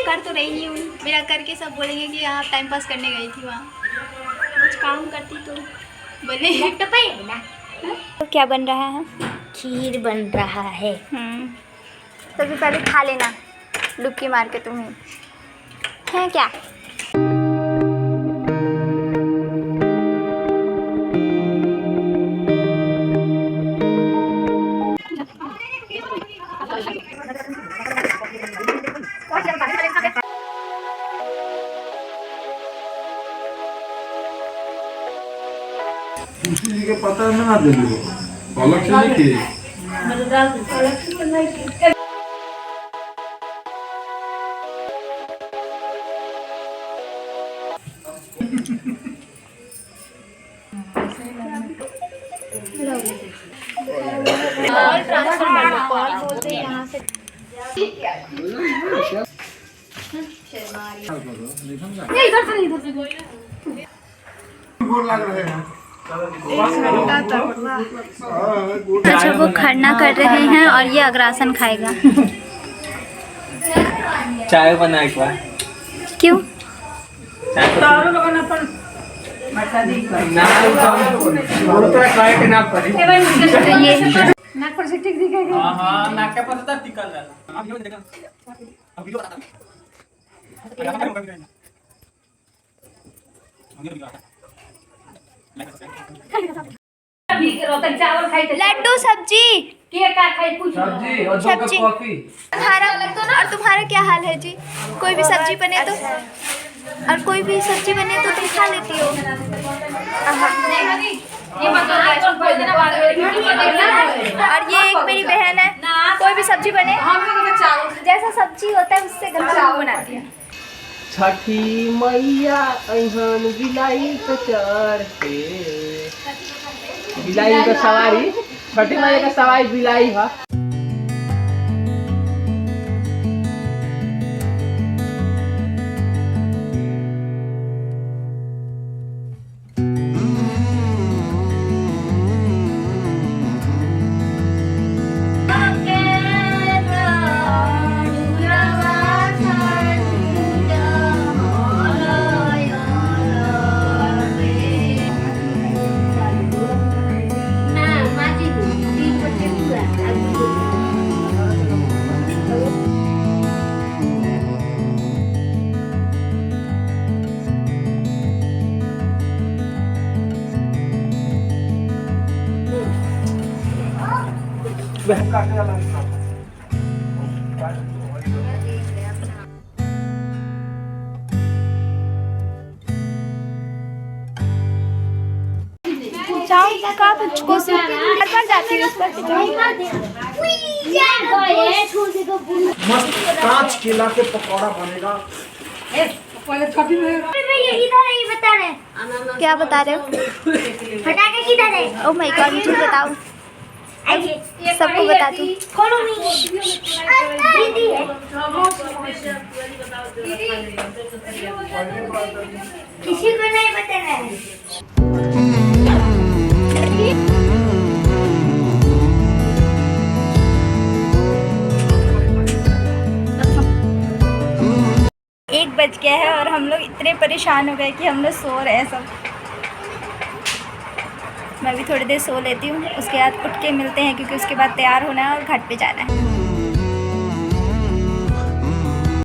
कर तो रही नहीं हूँ, मेरा करके सब बोलेंगे कि आप टाइम पास करने गई थी वहाँ। कुछ काम करती तो बोले तो क्या बन रहा है? खीर बन रहा है। सबसे पहले खा लेना डुबकी मार के तुम्हें, है क्या? तुलसी जी के पता में ना दे दो, अलग से लिखिए। लग रहे हैं। अच्छा वो खरना कर रहे हैं और ये अग्रासन खाएगा। चाय बना एक बार। क्यों? नाक पर से टिक दिखेगा। हाँ नाक पर से टिकल रहता। अब वीडियो बता। लड्डू सब्जी सब्जी और तुम्हारा क्या हाल है जी? कोई भी सब्जी बने तो और कोई भी सब्जी बने तो तुम खा लेती हो। और ये एक मेरी बहन है, कोई भी सब्जी बने जैसा सब्जी होता है उससे गंदा बनाती है। छठी मैया अहन बिलाई तो चढ़ते, बिलाई का सवारी, छठी मैया का सवारी बिलाई है। जाती है कांच केला के पकौड़ा बनेगा। क्या बता रहे हो? फटाके किधर है? ओ माय गॉड मुझे बताओ, सबको बता दूं। किसी को नहीं बताना है। एक बज गया है और हम लोग इतने परेशान हो गए कि हम लोग सो रहे हैं सब। मैं भी थोड़ी देर सो लेती हूँ, उसके बाद उठ के मिलते हैं क्योंकि उसके बाद तैयार होना है और घाट पे जाना है।